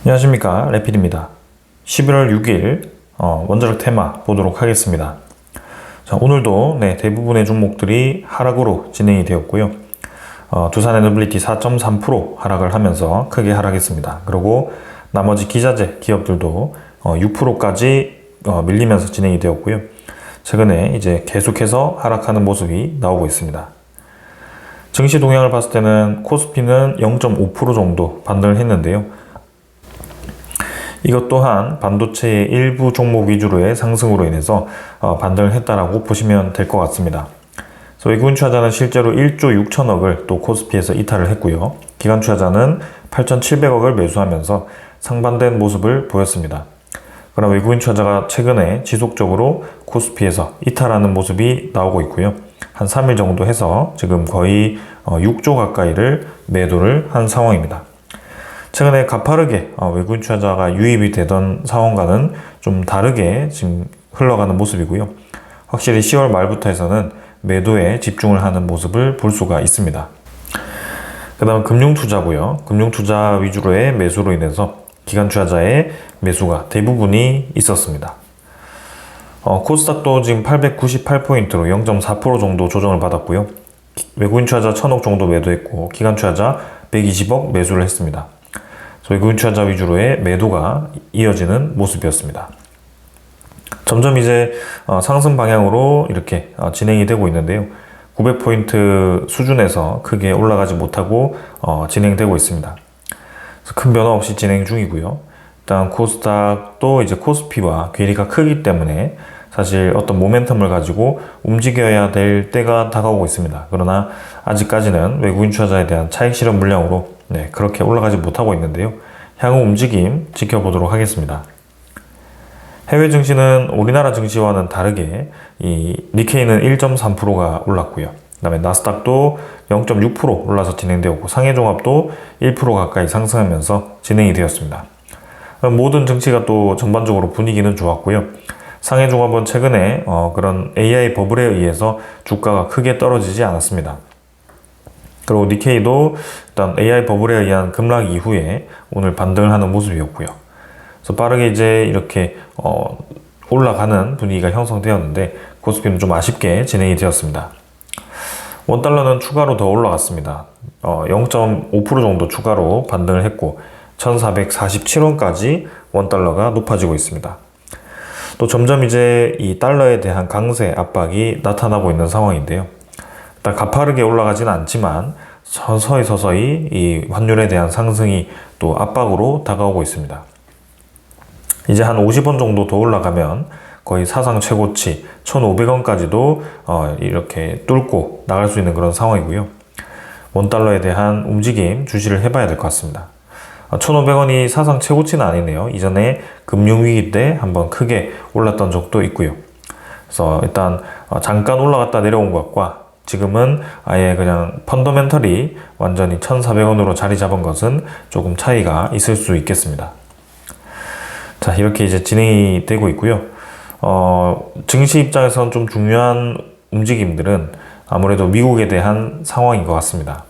안녕하십니까, 레필입니다. 11월 6일 원자력 테마 보도록 하겠습니다. 자, 오늘도 대부분의 종목들이 하락으로 진행이 되었고요. 두산 에너빌리티 4.3% 하락을 하면서 크게 하락했습니다. 그리고 나머지 기자재 기업들도 6%까지 밀리면서 진행이 되었고요. 최근에 이제 계속해서 하락하는 모습이 나오고 있습니다. 증시 동향을 봤을 때는 코스피는 0.5% 정도 반등을 했는데요. 이것 또한 반도체의 일부 종목 위주로의 상승으로 인해서 반등을 했다라고 보시면 될 것 같습니다. 그래서 외국인 투자자는 실제로 1조 6천억을 또 코스피에서 이탈을 했고요. 기관 투자자는 8,700억을 매수하면서 상반된 모습을 보였습니다. 그러나 외국인 투자자가 최근에 지속적으로 코스피에서 이탈하는 모습이 나오고 있고요. 한 3일 정도 해서 지금 거의 6조 가까이를 매도를 한 상황입니다. 최근에 가파르게 외국인 투자자가 유입이 되던 상황과는 좀 다르게 지금 흘러가는 모습이고요. 확실히 10월 말부터 해서는 매도에 집중을 하는 모습을 볼 수가 있습니다. 그 다음 금융투자고요. 금융투자 위주로의 매수로 인해서 기관 투자자의 매수가 대부분이 있었습니다. 코스닥도 지금 898포인트로 0.4% 정도 조정을 받았고요. 외국인 투자자 1000억 정도 매도했고 기관 투자자 120억 매수를 했습니다. 외국인 투자자 위주로의 매도가 이어지는 모습이었습니다. 점점 이제 상승 방향으로 이렇게 진행이 되고 있는데요. 900포인트 수준에서 크게 올라가지 못하고 진행되고 있습니다. 큰 변화 없이 진행 중이고요. 일단 코스닥도 이제 코스피와 괴리가 크기 때문에 사실 어떤 모멘텀을 가지고 움직여야 될 때가 다가오고 있습니다. 그러나 아직까지는 외국인 투자자에 대한 차익 실현 물량으로 그렇게 올라가지 못하고 있는데요. 향후 움직임 지켜보도록 하겠습니다. 해외 증시는 우리나라 증시와는 다르게 이 니케이는 1.3%가 올랐고요. 그 다음에 나스닥도 0.6% 올라서 진행되었고 상해종합도 1% 가까이 상승하면서 진행이 되었습니다. 모든 증시가 또 전반적으로 분위기는 좋았고요. 상해종합은 최근에 그런 AI 버블에 의해서 주가가 크게 떨어지지 않았습니다. 그리고 니케이도 일단 AI 버블에 의한 급락 이후에 오늘 반등을 하는 모습이었고요. 그래서 빠르게 이제 이렇게 올라가는 분위기가 형성되었는데 코스피는 좀 아쉽게 진행이 되었습니다. 원달러는 추가로 더 올라갔습니다. 0.5% 정도 추가로 반등을 했고 1447원까지 원달러가 높아지고 있습니다. 또 점점 이제 이 달러에 대한 강세 압박이 나타나고 있는 상황인데요. 일단 가파르게 올라가지는 않지만 서서히 이 환율에 대한 상승이 또 압박으로 다가오고 있습니다. 이제 한 50원 정도 더 올라가면 거의 사상 최고치 1,500원까지도 이렇게 뚫고 나갈 수 있는 그런 상황이고요. 원달러에 대한 움직임 주시를 해봐야 될 것 같습니다. 1,500원이 사상 최고치는 아니네요. 이전에 금융위기 때 한번 크게 올랐던 적도 있고요. 그래서 일단 잠깐 올라갔다 내려온 것과 지금은 아예 그냥 펀더멘털이 완전히 1,400원으로 자리 잡은 것은 조금 차이가 있을 수 있겠습니다. 자, 이렇게 이제 진행이 되고 있고요. 증시 입장에서는 좀 중요한 움직임들은 아무래도 미국에 대한 상황인 것 같습니다.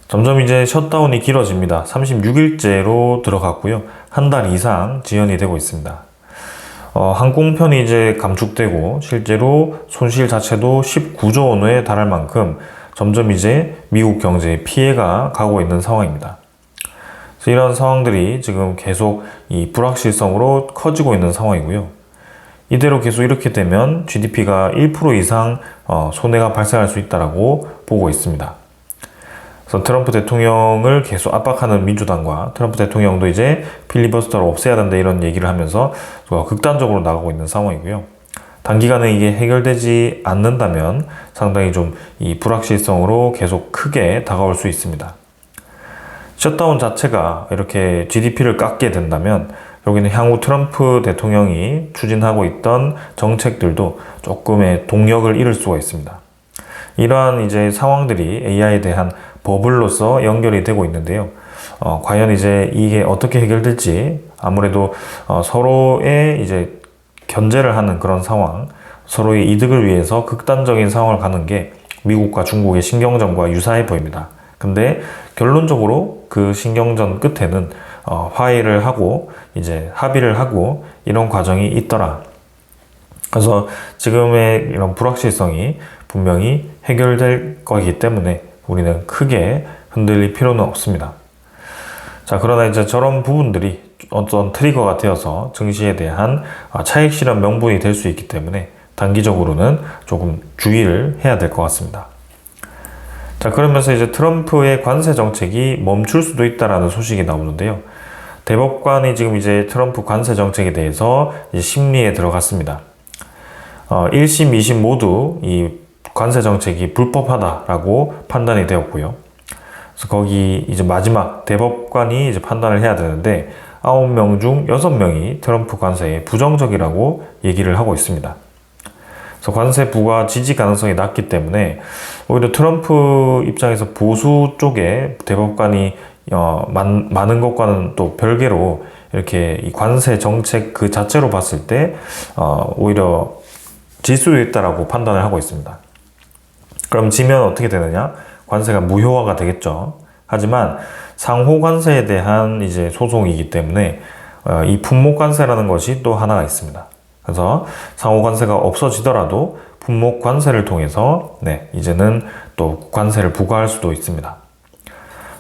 점점 이제 셧다운이 길어집니다. 36일째로 들어갔고요. 한 달 이상 지연이 되고 있습니다. 항공편이 이제 감축되고 실제로 손실 자체도 19조 원에 달할 만큼 점점 이제 미국 경제에 피해가 가고 있는 상황입니다. 그래서 이런 상황들이 지금 계속 이 불확실성으로 커지고 있는 상황이고요. 이대로 계속 이렇게 되면 GDP가 1% 이상 손해가 발생할 수 있다고 보고 있습니다. 그래서 트럼프 대통령을 계속 압박하는 민주당과 트럼프 대통령도 이제 필리버스터를 없애야 된다 이런 얘기를 하면서 극단적으로 나가고 있는 상황이고요. 단기간에 이게 해결되지 않는다면 상당히 좀 이 불확실성으로 계속 크게 다가올 수 있습니다. 셧다운 자체가 이렇게 GDP를 깎게 된다면 여기는 향후 트럼프 대통령이 추진하고 있던 정책들도 조금의 동력을 잃을 수가 있습니다. 이러한 이제 상황들이 AI에 대한 버블로서 연결이 되고 있는데요. 과연 이제 이게 어떻게 해결될지 아무래도 서로의 이제 견제를 하는 그런 상황, 서로의 이득을 위해서 극단적인 상황을 가는 게 미국과 중국의 신경전과 유사해 보입니다. 근데 결론적으로 그 신경전 끝에는 화해를 하고 이제 합의를 하고 이런 과정이 있더라. 그래서 지금의 이런 불확실성이 분명히 해결될 거기 때문에 우리는 크게 흔들릴 필요는 없습니다. 자, 그러나 이제 저런 부분들이 어떤 트리거가 되어서 증시에 대한 차익 실현 명분이 될 수 있기 때문에 단기적으로는 조금 주의를 해야 될 것 같습니다. 자, 그러면서 이제 트럼프의 관세 정책이 멈출 수도 있다라는 소식이 나오는데요. 대법관이 지금 이제 트럼프 관세 정책에 대해서 이제 심리에 들어갔습니다. 1심, 2심 모두 이 관세 정책이 불법하다라고 판단이 되었고요. 그래서 거기 이제 마지막 대법관이 이제 판단을 해야 되는데 9명 중 6명이 트럼프 관세에 부정적이라고 얘기를 하고 있습니다. 그래서 관세 부과 지지 가능성이 낮기 때문에 오히려 트럼프 입장에서 보수 쪽에 대법관이 많은 것과는 또 별개로 이렇게 이 관세 정책 그 자체로 봤을 때 오히려 질 수도 있다라고 판단을 하고 있습니다. 그럼 지면 어떻게 되느냐? 관세가 무효화가 되겠죠. 하지만 상호 관세에 대한 이제 소송이기 때문에 이 품목 관세라는 것이 또 하나가 있습니다. 그래서 상호 관세가 없어지더라도 품목 관세를 통해서 이제는 또 관세를 부과할 수도 있습니다.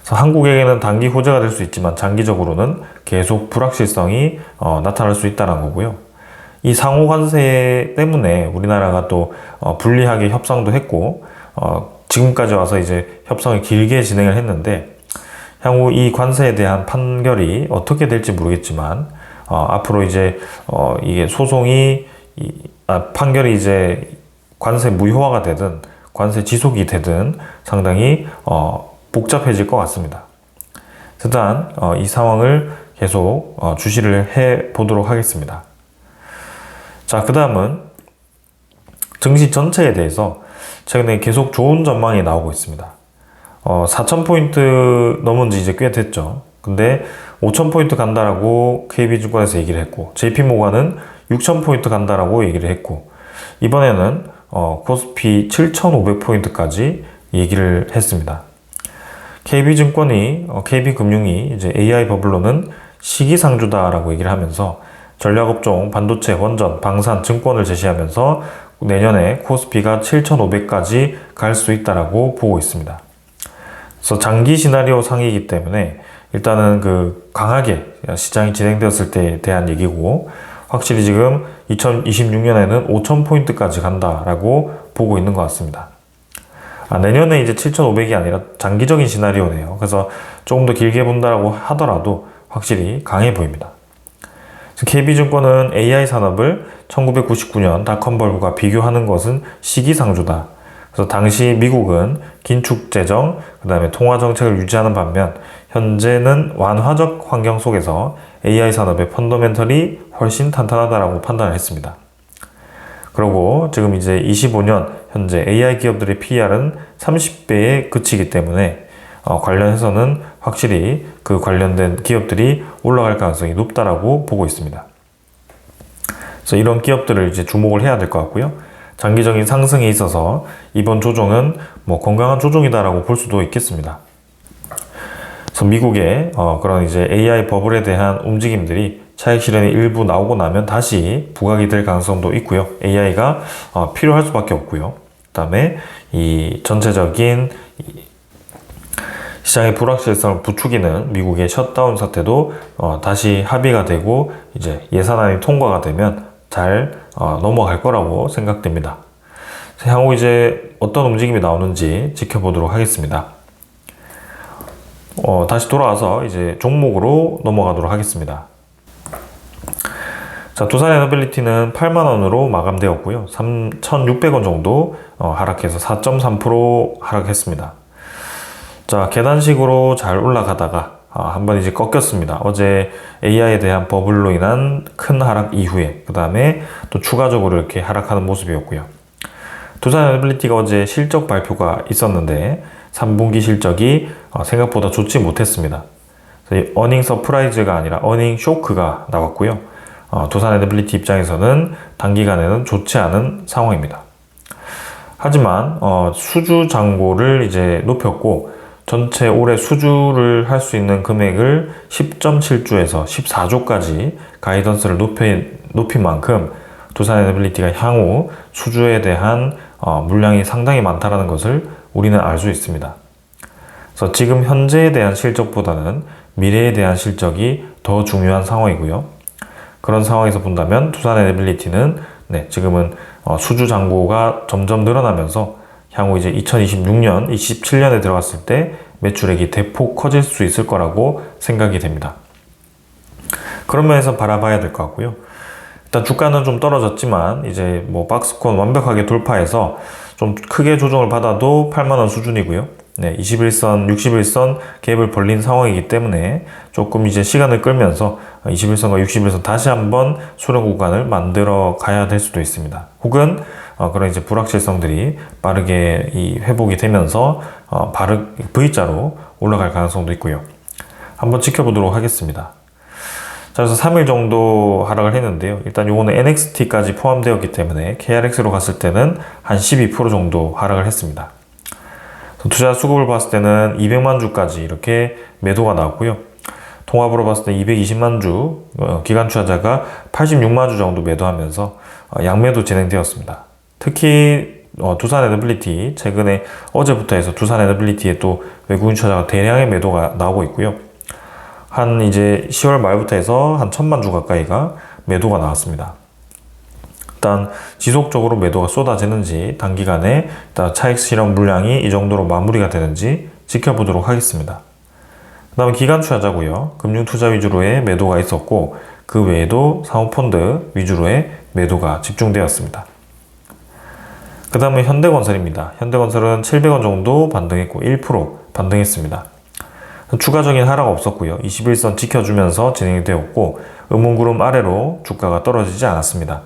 그래서 한국에게는 단기 호재가 될 수 있지만 장기적으로는 계속 불확실성이 나타날 수 있다는 거고요. 이 상호 관세 때문에 우리나라가 또 불리하게 협상도 했고 지금까지 와서 이제 협상을 길게 진행을 했는데 향후 이 관세에 대한 판결이 어떻게 될지 모르겠지만 앞으로 이제 이게 소송이 판결이 이제 관세 무효화가 되든 관세 지속이 되든 상당히 복잡해질 것 같습니다. 일단 이 상황을 계속 주시를 해 보도록 하겠습니다. 자, 그 다음은 증시 전체에 대해서 최근에 계속 좋은 전망이 나오고 있습니다. 4,000포인트 넘은 지 이제 꽤 됐죠. 근데 5,000포인트 간다라고 KB증권에서 얘기를 했고, JP모간은 6,000포인트 간다라고 얘기를 했고, 이번에는 코스피 7,500포인트까지 얘기를 했습니다. KB증권이, KB금융이 이제 AI 버블로는 시기상조다라고 얘기를 하면서 전략업종, 반도체, 원전, 방산, 증권을 제시하면서 내년에 코스피가 7,500까지 갈 수 있다라고 보고 있습니다. 그래서 장기 시나리오 상이기 때문에 일단은 그 강하게 시장이 진행되었을 때에 대한 얘기고, 확실히 지금 2026년에는 5,000포인트까지 간다라고 보고 있는 것 같습니다. 내년에 이제 7,500이 아니라 장기적인 시나리오네요. 그래서 조금 더 길게 본다라고 하더라도 확실히 강해 보입니다. KB증권은 AI 산업을 1999년 닷컴버블과 비교하는 것은 시기상조다. 그래서 당시 미국은 긴축 재정, 그 다음에 통화 정책을 유지하는 반면 현재는 완화적 환경 속에서 AI 산업의 펀더멘털이 훨씬 탄탄하다라고 판단을 했습니다. 그리고 지금 이제 25년 현재 AI 기업들의 PER은 30배에 그치기 때문에 관련해서는 확실히 그 관련된 기업들이 올라갈 가능성이 높다라고 보고 있습니다. 그래서 이런 기업들을 이제 주목을 해야 될 것 같고요. 장기적인 상승에 있어서 이번 조정은 뭐 건강한 조정이다라고 볼 수도 있겠습니다. 그래서 미국의 그런 이제 AI 버블에 대한 움직임들이 차익 실현이 일부 나오고 나면 다시 부각이 될 가능성도 있고요. AI가 필요할 수밖에 없고요. 그 다음에 이 전체적인 시장의 불확실성을 부추기는 미국의 셧다운 사태도 다시 합의가 되고 이제 예산안이 통과가 되면 잘 넘어갈 거라고 생각됩니다. 향후 이제 어떤 움직임이 나오는지 지켜보도록 하겠습니다. 다시 돌아와서 이제 종목으로 넘어가도록 하겠습니다. 자, 두산에너빌리티는 8만원으로 마감되었고요. 3,600원 정도 하락해서 4.3% 하락했습니다. 자, 계단식으로 잘 올라가다가 한번 이제 꺾였습니다. 어제 AI에 대한 버블로 인한 큰 하락 이후에 그 다음에 또 추가적으로 이렇게 하락하는 모습이었고요. 두산에너빌리티가 어제 실적 발표가 있었는데 3분기 실적이 생각보다 좋지 못했습니다. 어닝 서프라이즈가 아니라 어닝 쇼크가 나왔고요. 두산에너빌리티 입장에서는 단기간에는 좋지 않은 상황입니다. 하지만 수주 잔고를 이제 높였고 전체 올해 수주를 할 수 있는 금액을 10.7조에서 14조까지 가이던스를 높인 만큼 두산에너빌리티가 향후 수주에 대한 물량이 상당히 많다는 것을 우리는 알 수 있습니다. 그래서 지금 현재에 대한 실적보다는 미래에 대한 실적이 더 중요한 상황이고요. 그런 상황에서 본다면 두산에너빌리티는 지금은 수주 잔고가 점점 늘어나면서 향후 이제 2026년, 27년에 들어갔을 때 매출액이 대폭 커질 수 있을 거라고 생각이 됩니다. 그런 면에서 바라봐야 될 것 같고요. 일단 주가는 좀 떨어졌지만 이제 뭐 박스권 완벽하게 돌파해서 좀 크게 조정을 받아도 8만원 수준이고요. 21선, 61선 갭을 벌린 상황이기 때문에 조금 이제 시간을 끌면서 21선과 61선 다시 한번 수렴 구간을 만들어 가야 될 수도 있습니다. 혹은 그런 이제 불확실성들이 빠르게 회복이 되면서 V자로 올라갈 가능성도 있고요. 한번 지켜보도록 하겠습니다. 자, 그래서 3일 정도 하락을 했는데요. 일단 요거는 NXT까지 포함되었기 때문에 KRX로 갔을 때는 한 12% 정도 하락을 했습니다. 투자 수급을 봤을 때는 200만 주까지 이렇게 매도가 나왔고요. 통합으로 봤을 때 220만 주, 기관 투자자가 86만 주 정도 매도하면서 양매도 진행되었습니다. 특히 두산에너빌리티, 최근에 어제부터 해서 두산에너빌리티에 또 외국인 투자자가 대량의 매도가 나오고 있고요. 한 이제 10월 말부터 해서 한 1000만 주 가까이가 매도가 나왔습니다. 일단 지속적으로 매도가 쏟아지는지 단기간에 일단 차익 실현 물량이 이 정도로 마무리가 되는지 지켜보도록 하겠습니다. 그 다음에 기관 투자자고요. 금융 투자 위주로의 매도가 있었고 그 외에도 사모펀드 위주로의 매도가 집중되었습니다. 그 다음에 현대건설입니다. 현대건설은 700원 정도 반등했고 1% 반등했습니다. 추가적인 하락 없었고요. 21선 지켜주면서 진행이 되었고 음봉구름 아래로 주가가 떨어지지 않았습니다.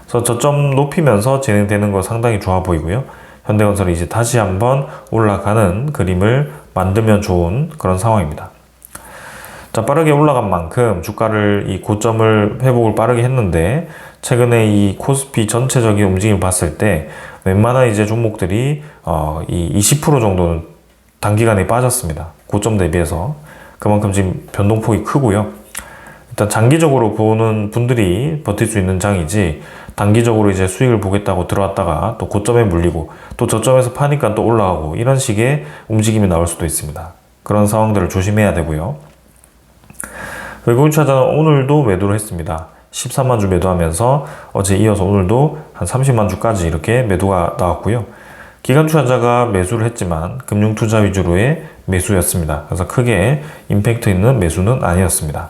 그래서 저점 높이면서 진행되는 거 상당히 좋아 보이고요. 현대건설이 이제 다시 한번 올라가는 그림을 만들면 좋은 그런 상황입니다. 자, 빠르게 올라간 만큼 주가를 이 고점을 회복을 빠르게 했는데 최근에 이 코스피 전체적인 움직임을 봤을 때 웬만한 이제 종목들이 이 20% 정도는 단기간에 빠졌습니다. 고점 대비해서. 그만큼 지금 변동폭이 크고요. 일단 장기적으로 보는 분들이 버틸 수 있는 장이지 단기적으로 이제 수익을 보겠다고 들어왔다가 또 고점에 물리고 또 저점에서 파니까 또 올라가고 이런 식의 움직임이 나올 수도 있습니다. 그런 상황들을 조심해야 되고요. 외국인 투자자는 오늘도 매도를 했습니다. 13만 주 매도하면서 어제 이어서 오늘도 한 30만 주까지 이렇게 매도가 나왔고요. 기관 투자자가 매수를 했지만 금융 투자 위주로의 매수였습니다. 그래서 크게 임팩트 있는 매수는 아니었습니다.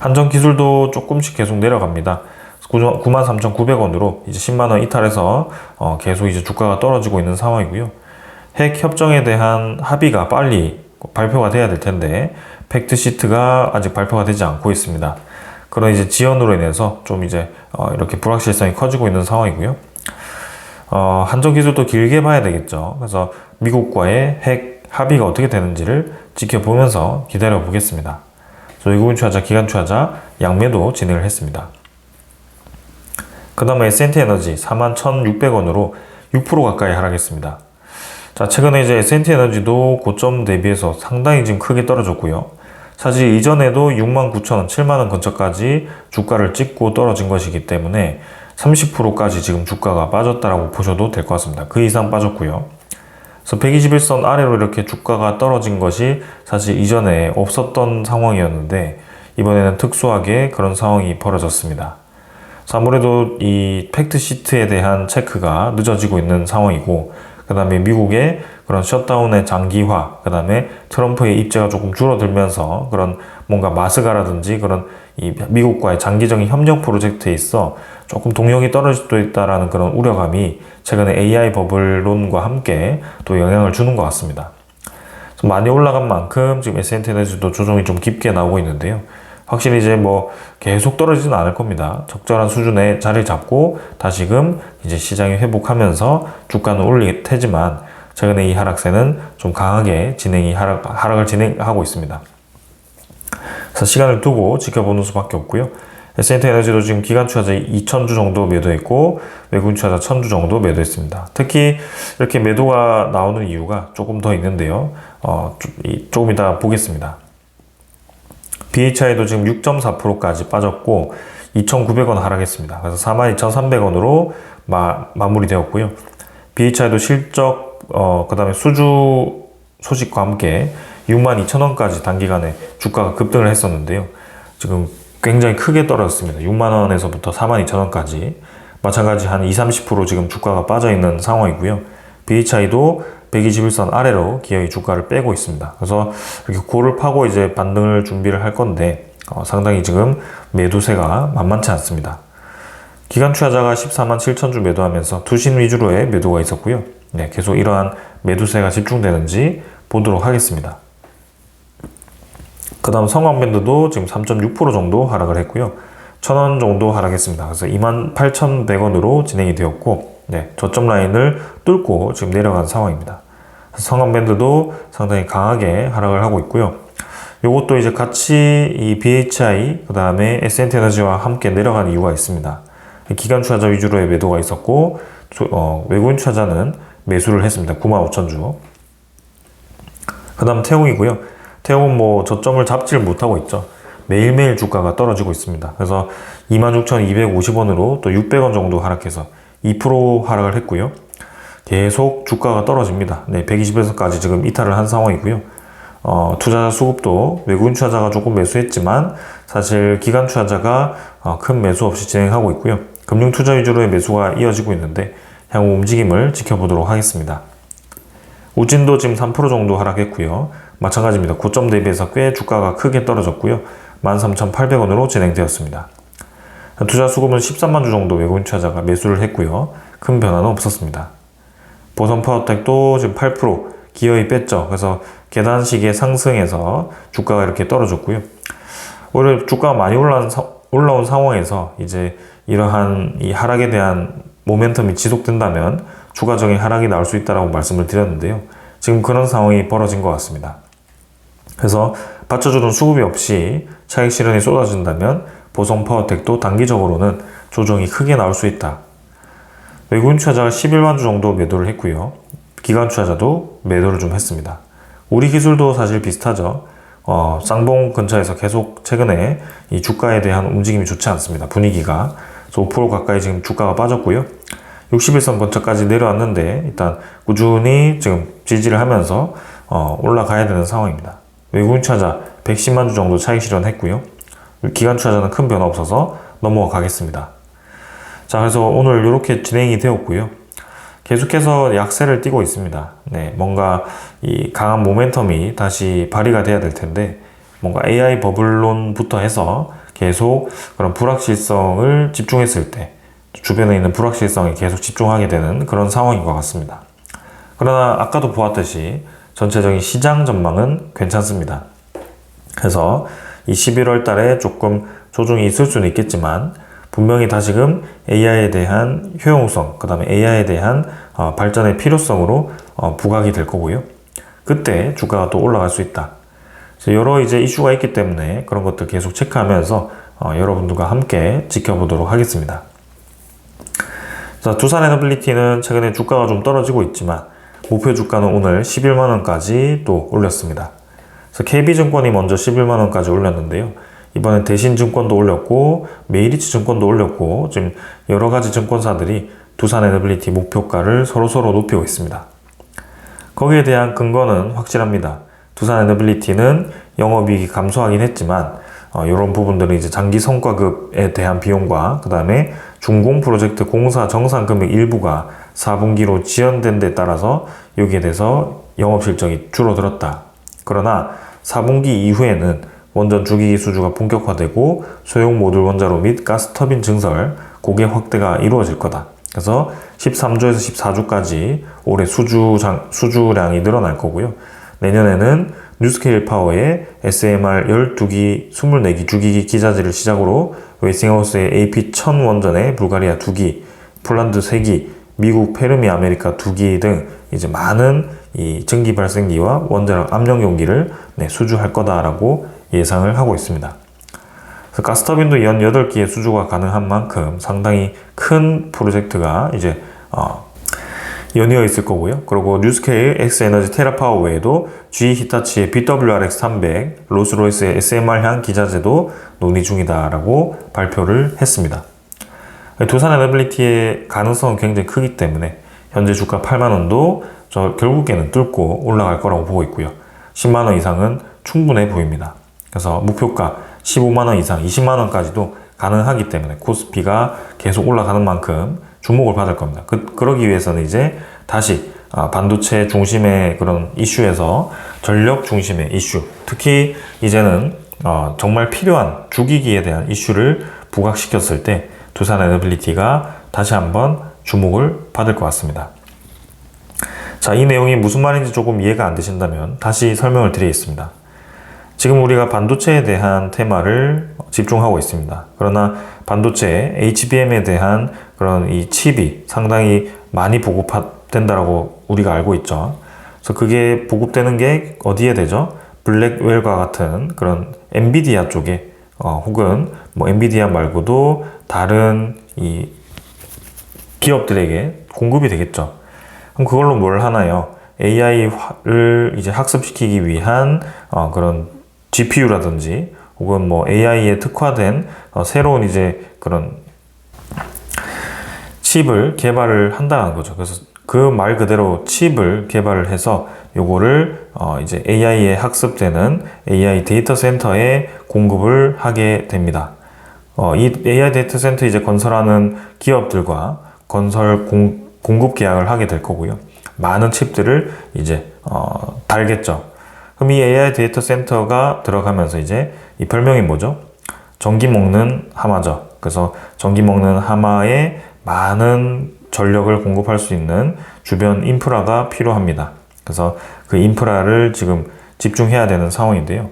한전기술도 조금씩 계속 내려갑니다. 93,900원으로 이제 10만원 이탈해서 계속 이제 주가가 떨어지고 있는 상황이고요. 핵 협정에 대한 합의가 빨리 발표가 돼야 될 텐데 팩트시트가 아직 발표가 되지 않고 있습니다. 그런 이제 지연으로 인해서 좀 이제 이렇게 불확실성이 커지고 있는 상황이고요. 한전기술도 길게 봐야 되겠죠. 그래서 미국과의 핵 합의가 어떻게 되는지를 지켜보면서 기다려 보겠습니다. 외국인 투자자, 기관 투자자 양매도 진행을 했습니다. 그 다음에 S&T에너지 41,600원으로 6% 가까이 하락했습니다. 자, 최근에 이제 S&T에너지도 고점 대비해서 상당히 지금 크게 떨어졌고요. 사실 이전에도 69,000원, 7만원 근처까지 주가를 찍고 떨어진 것이기 때문에 30%까지 지금 주가가 빠졌다라고 보셔도 될 것 같습니다. 그 이상 빠졌고요. 그래서 121선 아래로 이렇게 주가가 떨어진 것이 사실 이전에 없었던 상황이었는데 이번에는 특수하게 그런 상황이 벌어졌습니다. 그래서 아무래도 이 팩트시트에 대한 체크가 늦어지고 있는 상황이고 그 다음에 미국의 그런 셧다운의 장기화, 그 다음에 트럼프의 입지가 조금 줄어들면서 그런 뭔가 마스가라든지 그런 이 미국과의 장기적인 협력 프로젝트에 있어 조금 동력이 떨어질 수도 있다라는 그런 우려감이 최근에 AI 버블론과 함께 또 영향을 주는 것 같습니다. 많이 올라간 만큼 지금 S&T에너지도 조정이 좀 깊게 나오고 있는데요. 확실히 이제 뭐 계속 떨어지지는 않을 겁니다. 적절한 수준에 자리를 잡고 다시금 이제 시장이 회복하면서 주가는 올릴 테지만 최근에 이 하락세는 좀 강하게 하락을 진행하고 있습니다. 그래서 시간을 두고 지켜보는 수밖에 없고요. S&T 에너지도 지금 기관 투자자 2,000주 정도 매도했고 외국인 투자자 1,000주 정도 매도했습니다. 특히 이렇게 매도가 나오는 이유가 조금 더 있는데요. 조금 이따 보겠습니다. BHI도 지금 6.4%까지 빠졌고 2,900원 하락했습니다. 그래서 42,300원으로 마무리되었고요. BHI도 실적, 그 다음에 수주 소식과 함께 62,000원까지 단기간에 주가가 급등을 했었는데요. 지금 굉장히 크게 떨어졌습니다. 6만원에서부터 42,000원까지. 마찬가지 한 20-30% 지금 주가가 빠져있는 상황이고요. BHI도 121선 아래로 기어이 주가를 빼고 있습니다. 그래서 이렇게 고를 파고 이제 반등을 준비를 할 건데, 상당히 지금 매도세가 만만치 않습니다. 기관 투자자가 14만 7천주 매도하면서 투신 위주로의 매도가 있었고요. 네, 계속 이러한 매도세가 집중되는지 보도록 하겠습니다. 그 다음 성황밴드도 지금 3.6% 정도 하락을 했고요. 1,000원 정도 하락했습니다. 그래서 28,100원으로 진행이 되었고, 네, 저점 라인을 뚫고 지금 내려간 상황입니다. 성황밴드도 상당히 강하게 하락을 하고 있고요. 요것도 이제 같이 이 BHI, 그 다음에 S&T 에너지와 함께 내려간 이유가 있습니다. 기관 투자자 위주로의 매도가 있었고, 외국인 투자자는 매수를 했습니다. 95,000주. 그 다음 태웅이고요. 태웅은 뭐 저점을 잡지를 못하고 있죠. 매일매일 주가가 떨어지고 있습니다. 그래서 26,250원으로 또 600원 정도 하락해서 2% 하락을 했고요. 계속 주가가 떨어집니다. 네, 120에서까지 지금 이탈을 한 상황이고요. 투자자 수급도 외국인 투자자가 조금 매수했지만 사실 기관 투자자가 큰 매수 없이 진행하고 있고요. 금융 투자 위주로의 매수가 이어지고 있는데 향후 움직임을 지켜보도록 하겠습니다. 우진도 지금 3% 정도 하락했고요. 마찬가지입니다. 고점 대비해서 꽤 주가가 크게 떨어졌고요. 13,800원으로 진행되었습니다. 투자 수급은 13만 주 정도 외국인 투자자가 매수를 했고요. 큰 변화는 없었습니다. 보선 파워텍도 지금 8% 기어이 뺐죠. 그래서 계단식의 상승에서 주가가 이렇게 떨어졌고요. 오히려 주가가 많이 올라온 상황에서 이제 이러한 이 하락에 대한 모멘텀이 지속된다면 추가적인 하락이 나올 수 있다고 말씀을 드렸는데요. 지금 그런 상황이 벌어진 것 같습니다. 그래서 받쳐주는 수급이 없이 차익 실현이 쏟아진다면 보성 파워텍도 단기적으로는 조정이 크게 나올 수 있다. 외국인 투자자가 11만 주 정도 매도를 했고요. 기관 투자자도 매도를 좀 했습니다. 우리 기술도 사실 비슷하죠. 쌍봉 근처에서 계속 최근에 이 주가에 대한 움직임이 좋지 않습니다. 분위기가. 5% 가까이 지금 주가가 빠졌고요. 61선 근처까지 내려왔는데 일단 꾸준히 지금 지지를 하면서 올라가야 되는 상황입니다. 외국인 투자자 110만 주 정도 차익 실현했고요. 기관 투자자는 큰 변화 없어서 넘어가겠습니다. 자, 그래서 오늘 이렇게 진행이 되었고요. 계속해서 약세를 띠고 있습니다. 네, 뭔가 이 강한 모멘텀이 다시 발휘가 돼야 될 텐데 뭔가 AI 버블론부터 해서 계속 그런 불확실성을 집중했을 때 주변에 있는 불확실성에 계속 집중하게 되는 그런 상황인 것 같습니다. 그러나 아까도 보았듯이 전체적인 시장 전망은 괜찮습니다. 그래서 이 11월 달에 조금 조정이 있을 수는 있겠지만 분명히 다시금 AI에 대한 효용성, 그 다음에 AI에 대한 발전의 필요성으로 부각이 될 거고요. 그때 주가가 또 올라갈 수 있다. 그래서 여러 이제 이슈가 있기 때문에 그런 것들 계속 체크하면서 여러분들과 함께 지켜보도록 하겠습니다. 자, 두산에너빌리티는 최근에 주가가 좀 떨어지고 있지만 목표 주가는 오늘 11만원까지 또 올렸습니다. 그래서 KB증권이 먼저 11만원까지 올렸는데요. 이번엔 대신증권도 올렸고 메이리츠증권도 올렸고 지금 여러가지 증권사들이 두산에너빌리티 목표가를 서로서로 높이고 있습니다. 거기에 대한 근거는 확실합니다. 두산에너빌리티는 영업이익이 감소하긴 했지만 이런 부분들은 이제 장기 성과급에 대한 비용과 그 다음에 준공 프로젝트 공사 정산 금액 일부가 4분기로 지연된 데 따라서 여기에 대해서 영업 실적이 줄어들었다. 그러나 4분기 이후에는 원전 주기기 수주가 본격화되고 소형 모듈 원자로 및 가스터빈 증설, 고객 확대가 이루어질 거다. 그래서 13조에서 14조까지 올해 수주량이 늘어날 거고요. 내년에는 뉴스케일 파워의 SMR 12기, 24기 주기기 기자재를 시작으로 웨스팅하우스의 AP1000 원전의 불가리아 2기, 폴란드 3기, 미국 페르미 아메리카 2기 등 이제 많은 이 증기 발생기와 원자력 압력 용기를 수주할 거다라고 예상을 하고 있습니다. 그래서 가스터빈도 연 8개의 수주가 가능한 만큼 상당히 큰 프로젝트가 이제 연이어 있을 거고요. 그리고 뉴스케일, 엑스에너지, 테라파워 외에도 GE 히타치의 BWRX300, 롤스로이스의 SMR향 기자재도 논의 중이다라고 발표를 했습니다. 두산 에너빌리티의 가능성은 굉장히 크기 때문에 현재 주가 8만원도 결국에는 뚫고 올라갈 거라고 보고 있고요. 10만원 이상은 충분해 보입니다. 그래서 목표가 15만원 이상, 20만원까지도 가능하기 때문에 코스피가 계속 올라가는 만큼 주목을 받을 겁니다. 그러기 위해서는 이제 다시 반도체 중심의 그런 이슈에서 전력 중심의 이슈, 특히 이제는 정말 필요한 주기기에 대한 이슈를 부각시켰을 때 두산 에너빌리티가 다시 한번 주목을 받을 것 같습니다. 자, 이 내용이 무슨 말인지 조금 이해가 안 되신다면 다시 설명을 드리겠습니다. 지금 우리가 반도체에 대한 테마를 집중하고 있습니다. 그러나 반도체 HBM에 대한 그런 이 칩이 상당히 많이 보급된다라고 우리가 알고 있죠. 그래서 그게 보급되는 게 어디에 되죠? 블랙웰과 같은 그런 엔비디아 쪽에 혹은 뭐 엔비디아 말고도 다른 이 기업들에게 공급이 되겠죠. 그럼 그걸로 뭘 하나요? AI를 이제 학습시키기 위한 그런 GPU라든지 혹은 뭐 AI에 특화된 새로운 이제 그런 칩을 개발을 한다는 거죠. 그래서 그 말 그대로 칩을 개발을 해서 요거를 이제 AI에 학습되는 AI 데이터 센터에 공급을 하게 됩니다. 이 AI 데이터 센터 이제 건설하는 기업들과 건설 공급 계약을 하게 될 거고요. 많은 칩들을 이제 달겠죠. 그럼 이 AI 데이터 센터가 들어가면서 이제 이 별명이 뭐죠? 전기 먹는 하마죠. 그래서 전기 먹는 하마에 많은 전력을 공급할 수 있는 주변 인프라가 필요합니다. 그래서 그 인프라를 지금 집중해야 되는 상황인데요.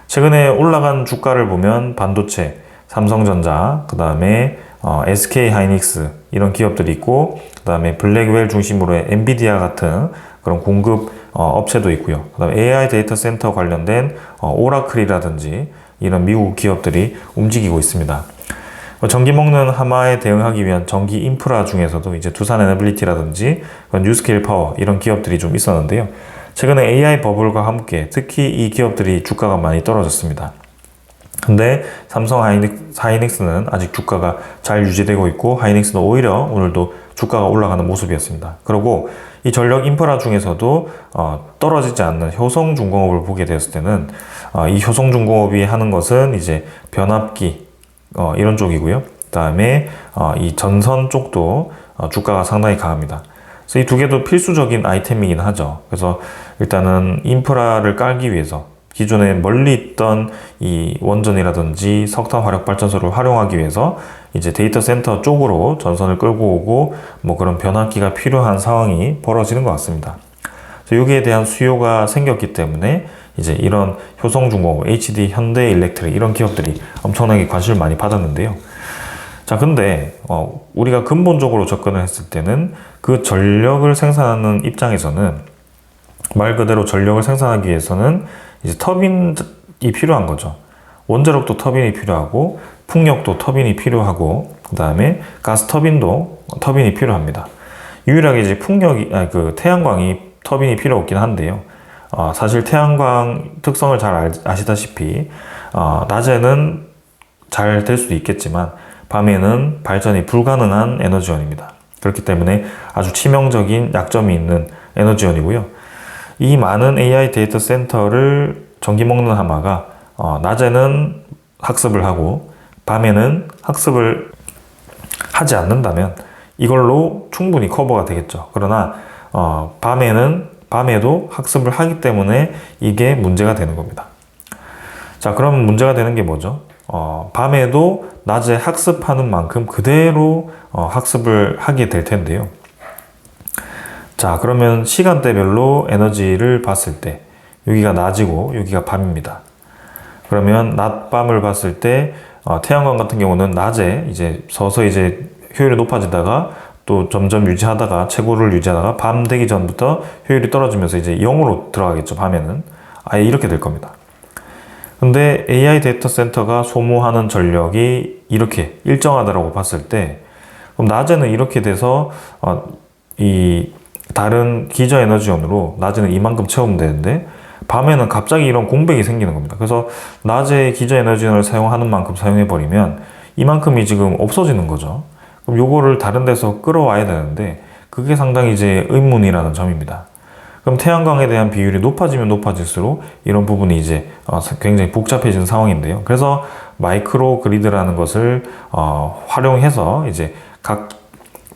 최근에 올라간 주가를 보면 반도체, 삼성전자, 그 다음에 SK 하이닉스 이런 기업들이 있고, 그 다음에 블랙웰 중심으로의 엔비디아 같은 그런 공급 업체도 있고요. 그 다음에 AI 데이터 센터 관련된 오라클이라든지 이런 미국 기업들이 움직이고 있습니다. 전기 먹는 하마에 대응하기 위한 전기 인프라 중에서도 이제 두산 에너빌리티라든지 뉴스케일 파워 이런 기업들이 좀 있었는데요. 최근에 AI 버블과 함께 특히 이 기업들이 주가가 많이 떨어졌습니다. 근데 삼성 하이닉스는 아직 주가가 잘 유지되고 있고, 하이닉스는 오히려 오늘도 주가가 올라가는 모습이었습니다. 그리고 이 전력 인프라 중에서도 떨어지지 않는 효성중공업을 보게 되었을 때는 이 효성중공업이 하는 것은 이제 변압기 이런 쪽이고요. 그 다음에 이 전선 쪽도 주가가 상당히 강합니다. 그래서 이 두 개도 필수적인 아이템이긴 하죠. 그래서 일단은 인프라를 깔기 위해서 기존에 멀리 있던 이 원전이라든지 석탄 화력 발전소를 활용하기 위해서 이제 데이터 센터 쪽으로 전선을 끌고 오고 뭐 그런 변압기가 필요한 상황이 벌어지는 것 같습니다. 그래서 여기에 대한 수요가 생겼기 때문에 이제 이런 효성중공업, HD, 현대일렉트릭 이런 기업들이 엄청나게 관심을 많이 받았는데요. 자, 근데 우리가 근본적으로 접근을 했을 때는 그 전력을 생산하는 입장에서는 말 그대로 전력을 생산하기 위해서는 이제 터빈이 필요한 거죠. 원자력도 터빈이 필요하고 풍력도 터빈이 필요하고 그 다음에 가스 터빈도 터빈이 필요합니다. 유일하게 이제 태양광이 터빈이 필요 없긴 한데요. 사실 태양광 특성을 잘 아시다시피 낮에는 잘 될 수도 있겠지만 밤에는 발전이 불가능한 에너지원입니다. 그렇기 때문에 아주 치명적인 약점이 있는 에너지원이고요. 이 많은 AI 데이터 센터를 전기 먹는 하마가 낮에는 학습을 하고 밤에는 학습을 하지 않는다면 이걸로 충분히 커버가 되겠죠. 그러나 밤에도 학습을 하기 때문에 이게 문제가 되는 겁니다. 자, 그럼 문제가 되는 게 뭐죠? 밤에도 낮에 학습하는 만큼 그대로 학습을 하게 될 텐데요. 자, 그러면 시간대별로 에너지를 봤을 때 여기가 낮이고 여기가 밤입니다. 그러면 낮밤을 봤을 때 태양광 같은 경우는 낮에 이제 서서히 이제 효율이 높아지다가 또 점점 유지하다가 최고를 유지하다가 밤 되기 전부터 효율이 떨어지면서 이제 0으로 들어가겠죠. 밤에는 아예 이렇게 될 겁니다. 근데 AI 데이터 센터가 소모하는 전력이 이렇게 일정하다고 봤을 때, 그럼 낮에는 이렇게 돼서 이 다른 기저 에너지원으로 낮에는 이만큼 채우면 되는데 밤에는 갑자기 이런 공백이 생기는 겁니다. 그래서 낮에 기저 에너지원을 사용하는 만큼 사용해 버리면 이만큼이 지금 없어지는 거죠. 그럼 요거를 다른 데서 끌어와야 되는데 그게 상당히 이제 의문이라는 점입니다. 그럼 태양광에 대한 비율이 높아지면 높아질수록 이런 부분이 이제 굉장히 복잡해지는 상황인데요. 그래서 마이크로 그리드라는 것을 활용해서 이제 각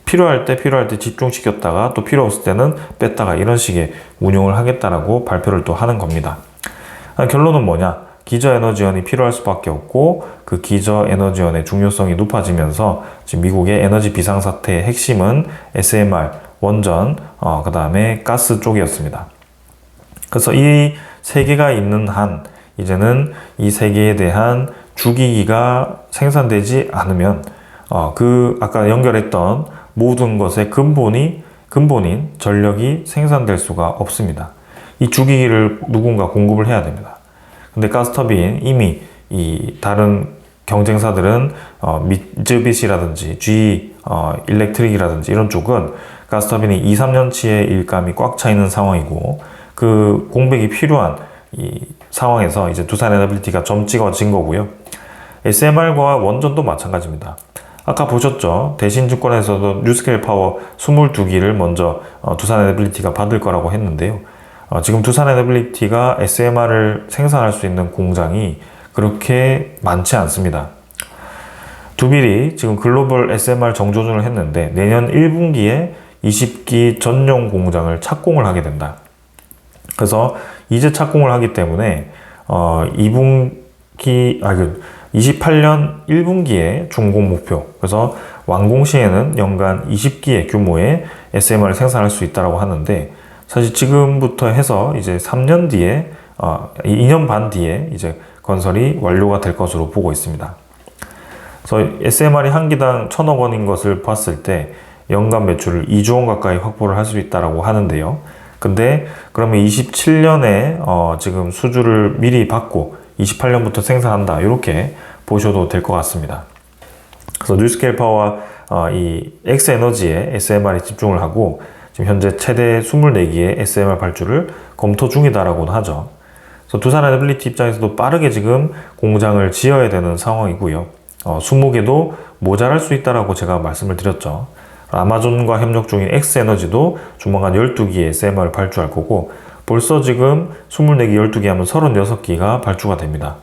필요할 때 집중시켰다가 또 필요 없을 때는 뺐다가 이런 식의 운용을 하겠다라고 발표를 또 하는 겁니다. 결론은 뭐냐? 기저 에너지원이 필요할 수밖에 없고 그 기저 에너지원의 중요성이 높아지면서 지금 미국의 에너지 비상사태의 핵심은 SMR, 원전, 그 다음에 가스 쪽이었습니다. 그래서 이 세 개가 있는 한 이제는 이 세 개에 대한 주기기가 생산되지 않으면 아까 연결했던 모든 것의 근본인 전력이 생산될 수가 없습니다. 이 주기기를 누군가 공급을 해야 됩니다. 근데 가스터빈 이미 이 다른 경쟁사들은 미쯔비시라든지 GE 일렉트릭이라든지 이런 쪽은 가스터빈이 2, 3년치의 일감이 꽉 차 있는 상황이고 그 공백이 필요한 이 상황에서 이제 두산 에너빌리티가 점 찍어진 거고요. SMR과 원전도 마찬가지입니다. 아까 보셨죠? 대신증권에서도 뉴스케일 파워 22기를 먼저 두산 에너빌리티가 받을 거라고 했는데요. 지금 두산 에너빌리티가 SMR을 생산할 수 있는 공장이 그렇게 많지 않습니다. 두빌이 지금 글로벌 SMR 정조준을 했는데 내년 1분기에 20기 전용 공장을 착공을 하게 된다. 그래서 이제 착공을 하기 때문에 28년 1분기에 준공 목표, 그래서 완공 시에는 연간 20기의 규모의 SMR을 생산할 수 있다고 하는데 사실 지금부터 해서 이제 3년 뒤에 2년 반 뒤에 이제 건설이 완료가 될 것으로 보고 있습니다. 그래서 SMR이 한 기당 1,000억 원인 것을 봤을 때 연간 매출을 2조 원 가까이 확보를 할 수 있다고 하는데요. 근데 그러면 27년에 지금 수주를 미리 받고 28년부터 생산한다 이렇게 보셔도 될 것 같습니다. 그래서 뉴스케일 파워와 이 엑스에너지에 SMR에 집중을 하고 지금 현재 최대 24기의 SMR 발주를 검토 중이다라고는 하죠. 그래서 두산 에너빌리티 입장에서도 빠르게 지금 공장을 지어야 되는 상황이고요. 20개도 모자랄 수 있다라고 제가 말씀을 드렸죠. 아마존과 협력 중인 엑스에너지도 조만간 12기의 SMR을 발주할 거고 벌써 지금 24기, 12기 하면 36기가 발주가 됩니다.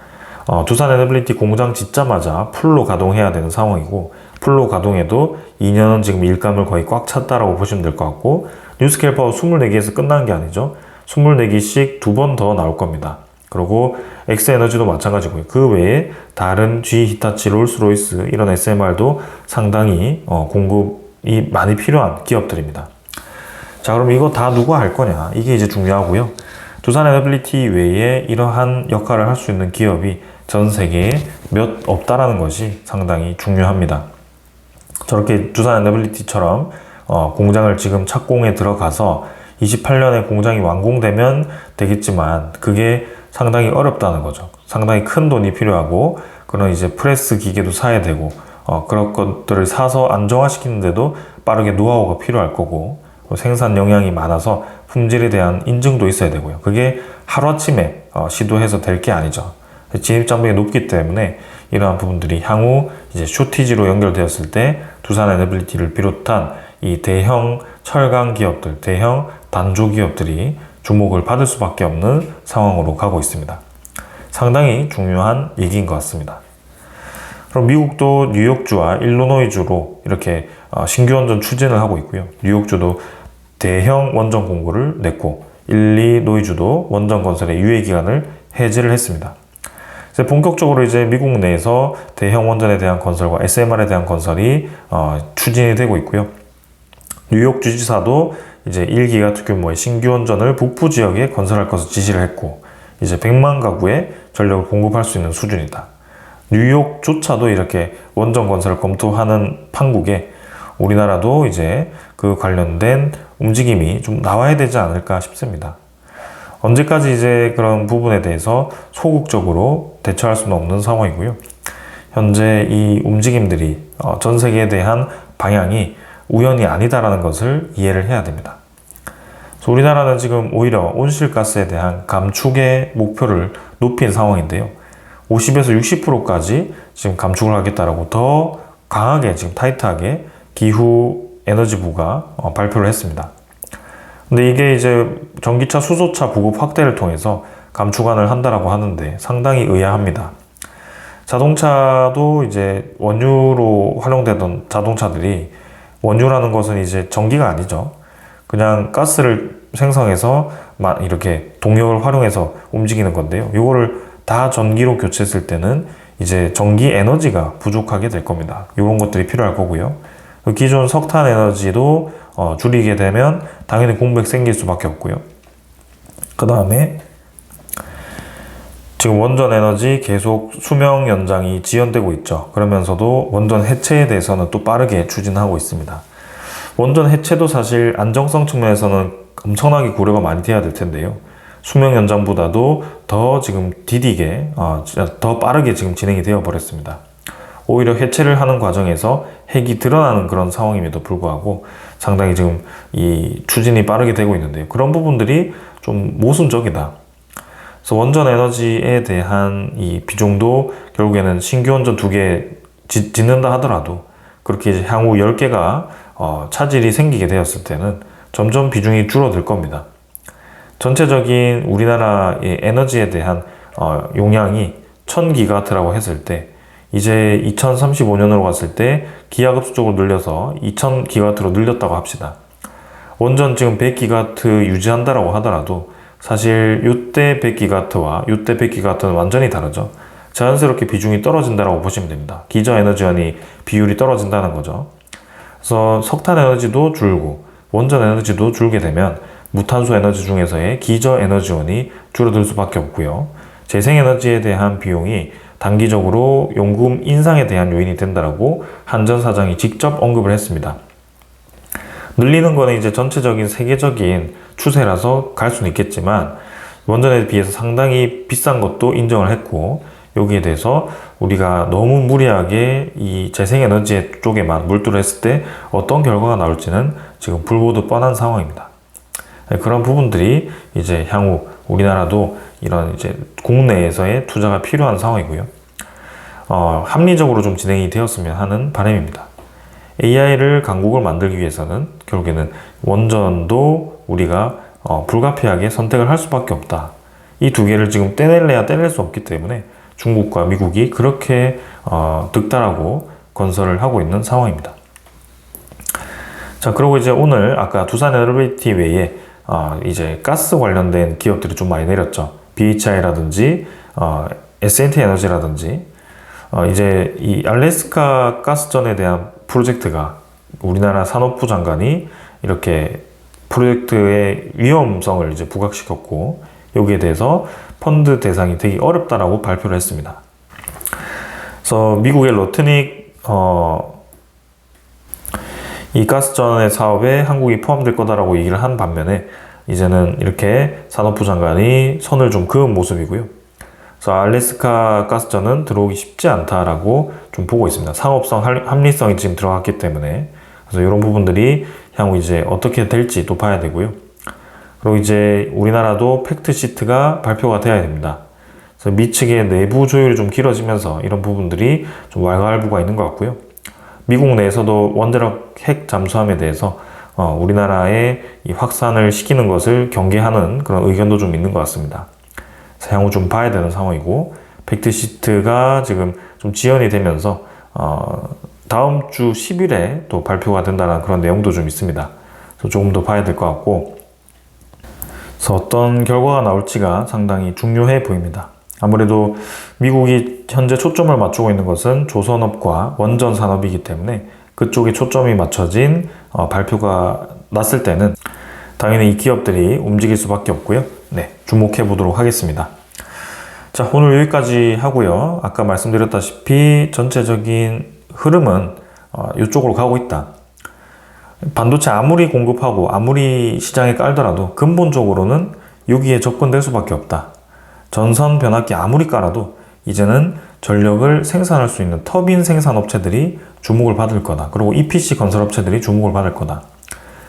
두산 에너빌리티 공장 짓자마자 풀로 가동해야 되는 상황이고 풀로 가동해도 2년은 지금 일감을 거의 꽉 찼다라고 보시면 될 것 같고 뉴스케일 파워 24기에서 끝난 게 아니죠. 24기씩 2번 더 나올 겁니다. 그리고 엑스에너지도 마찬가지고요. 그 외에 다른 GE, 히타치, 롤스로이스 이런 SMR도 상당히 공급이 많이 필요한 기업들입니다. 자, 그럼 이거 다 누가 할 거냐? 이게 이제 중요하고요. 두산 에너빌리티 외에 이러한 역할을 할 수 있는 기업이 전 세계에 몇 없다라는 것이 상당히 중요합니다. 저렇게 두산 에너빌리티처럼 공장을 지금 착공에 들어가서 28년에 공장이 완공되면 되겠지만 그게 상당히 어렵다는 거죠. 상당히 큰 돈이 필요하고 그런 이제 프레스 기계도 사야 되고 그런 것들을 사서 안정화시키는데도 빠르게 노하우가 필요할 거고 생산 역량이 많아서 품질에 대한 인증도 있어야 되고요. 그게 하루아침에 시도해서 될 게 아니죠. 진입장벽이 높기 때문에 이러한 부분들이 향후 이제 쇼티지로 연결되었을 때 두산 에너빌리티를 비롯한 이 대형 철강 기업들, 대형 단조 기업들이 주목을 받을 수밖에 없는 상황으로 가고 있습니다. 상당히 중요한 얘기인 것 같습니다. 그럼 미국도 뉴욕주와 일리노이주로 이렇게 신규 원전 추진을 하고 있고요. 뉴욕주도 대형 원전 공고를 냈고 일리노이주도 원전 건설의 유예 기간을 해지를 했습니다. 이제 본격적으로 이제 미국 내에서 대형 원전에 대한 건설과 SMR에 대한 건설이 추진이 되고 있고요. 뉴욕 주지사도 이제 1기가트 규모의 신규 원전을 북부 지역에 건설할 것을 지시를 했고 이제 100만 가구에 전력을 공급할 수 있는 수준이다. 뉴욕조차도 이렇게 원전 건설을 검토하는 판국에 우리나라도 이제 그 관련된 움직임이 좀 나와야 되지 않을까 싶습니다. 언제까지 이제 그런 부분에 대해서 소극적으로 대처할 수는 없는 상황이고요. 현재 이 움직임들이 전 세계에 대한 방향이 우연이 아니다라는 것을 이해를 해야 됩니다. 그래서 우리나라는 지금 오히려 온실가스에 대한 감축의 목표를 높인 상황인데요. 50에서 60%까지 지금 감축을 하겠다라고 더 강하게 지금 타이트하게 기후 에너지부가 발표를 했습니다. 근데 이게 이제 전기차, 수소차 보급 확대를 통해서 감축안을 한다라고 하는데 상당히 의아합니다. 자동차도 이제 원유로 활용되던 자동차들이 원유라는 것은 이제 전기가 아니죠. 그냥 가스를 생성해서 이렇게 동력을 활용해서 움직이는 건데요. 이거를 다 전기로 교체했을 때는 이제 전기 에너지가 부족하게 될 겁니다. 이런 것들이 필요할 거고요. 기존 석탄 에너지도 줄이게 되면 당연히 공백 생길 수밖에 없고요. 그 다음에 지금 원전 에너지 계속 수명 연장이 지연되고 있죠. 그러면서도 원전 해체에 대해서는 또 빠르게 추진하고 있습니다. 원전 해체도 사실 안정성 측면에서는 엄청나게 고려가 많이 돼야 될 텐데요. 수명 연장보다도 더 지금 디디게, 더 빠르게 지금 진행이 되어 버렸습니다. 오히려 해체를 하는 과정에서 핵이 드러나는 그런 상황임에도 불구하고 상당히 지금 이 추진이 빠르게 되고 있는데요. 그런 부분들이 좀 모순적이다. 그래서 원전 에너지에 대한 이 비중도 결국에는 신규 원전 2개 짓는다 하더라도 그렇게 이제 향후 10개가 차질이 생기게 되었을 때는 점점 비중이 줄어들 겁니다. 전체적인 우리나라의 에너지에 대한 용량이 1000기가와트라고 했을 때 이제 2035년으로 갔을 때 기하급수적으로 늘려서 2000기가와트로 늘렸다고 합시다. 원전 지금 100기가와트 유지한다라고 하더라도 사실 이때 100기가와트와 이때 100기가와트는 완전히 다르죠. 자연스럽게 비중이 떨어진다라고 보시면 됩니다. 기저에너지원이 비율이 떨어진다는 거죠. 그래서 석탄 에너지도 줄고 원전 에너지도 줄게 되면 무탄소 에너지 중에서의 기저에너지원이 줄어들 수밖에 없고요. 재생에너지에 대한 비용이 단기적으로 용금 인상에 대한 요인이 된다라고 한전 사장이 직접 언급을 했습니다. 늘리는 거는 이제 전체적인 세계적인 추세라서 갈 수는 있겠지만 원전에 비해서 상당히 비싼 것도 인정을 했고 여기에 대해서 우리가 너무 무리하게 이 재생에너지 쪽에만 몰두를 했을 때 어떤 결과가 나올지는 지금 불보듯 뻔한 상황입니다. 그런 부분들이 이제 향후 우리나라도 이런 이제 국내에서의 투자가 필요한 상황이고요. 합리적으로 좀 진행이 되었으면 하는 바람입니다. AI를 강국을 만들기 위해서는 결국에는 원전도 우리가 불가피하게 선택을 할 수밖에 없다. 이 두 개를 지금 떼낼래야 떼낼 수 없기 때문에 중국과 미국이 그렇게 득달하고 건설을 하고 있는 상황입니다. 자, 그리고 이제 오늘 아까 두산에너비티 외에 이제 가스 관련된 기업들이 좀 많이 내렸죠. BHI라든지 S&T 에너지라든지 이제 이 알래스카 가스전에 대한 프로젝트가 우리나라 산업부 장관이 이렇게 프로젝트의 위험성을 이제 부각시켰고 여기에 대해서 펀드 대상이 되기 어렵다라고 발표를 했습니다. 그래서 미국의 로트닉 이 가스전의 사업에 한국이 포함될 거다라고 얘기를 한 반면에 이제는 이렇게 산업부 장관이 선을 좀 그은 모습이고요. 그래서 알래스카 가스전은 들어오기 쉽지 않다라고 좀 보고 있습니다. 상업성, 합리성이 지금 들어갔기 때문에. 그래서 이런 부분들이 향후 이제 어떻게 될지 또 봐야 되고요. 그리고 이제 우리나라도 팩트시트가 발표가 돼야 됩니다. 그래서 미 측의 내부 조율이 좀 길어지면서 이런 부분들이 좀 왈가왈부가 있는 것 같고요. 미국 내에서도 원자력 핵 잠수함에 대해서 우리나라의 이 확산을 시키는 것을 경계하는 그런 의견도 좀 있는 것 같습니다. 그래서 향후 좀 봐야 되는 상황이고 팩트시트가 지금 좀 지연이 되면서 다음 주 10일에 또 발표가 된다는 그런 내용도 좀 있습니다. 그래서 조금 더 봐야 될 것 같고 그래서 어떤 결과가 나올지가 상당히 중요해 보입니다. 아무래도 미국이 현재 초점을 맞추고 있는 것은 조선업과 원전 산업이기 때문에 그쪽에 초점이 맞춰진 발표가 났을 때는 당연히 이 기업들이 움직일 수밖에 없고요. 네, 주목해 보도록 하겠습니다. 자, 오늘 여기까지 하고요. 아까 말씀드렸다시피 전체적인 흐름은 이쪽으로 가고 있다. 반도체 아무리 공급하고 아무리 시장에 깔더라도 근본적으로는 여기에 접근될 수밖에 없다. 전선 변압기 아무리 깔아도 이제는 전력을 생산할 수 있는 터빈 생산 업체들이 주목을 받을 거다. 그리고 EPC 건설 업체들이 주목을 받을 거다.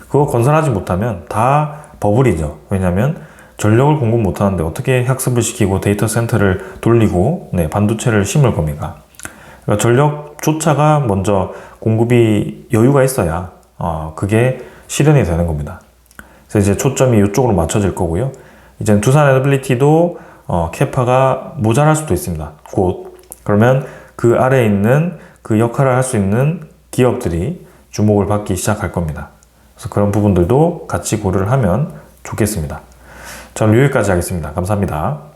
그거 건설하지 못하면 다 버블이죠. 왜냐하면 전력을 공급 못하는데 어떻게 학습을 시키고 데이터 센터를 돌리고 반도체를 심을 겁니까? 그러니까 전력조차가 먼저 공급이 여유가 있어야 그게 실현이 되는 겁니다. 그래서 이제 초점이 이쪽으로 맞춰질 거고요. 이제 두산 에너빌리티도 캐파가 모자랄 수도 있습니다. 곧. 그러면 그 아래에 있는 그 역할을 할 수 있는 기업들이 주목을 받기 시작할 겁니다. 그래서 그런 부분들도 같이 고려를 하면 좋겠습니다. 저는 여기까지 하겠습니다. 감사합니다.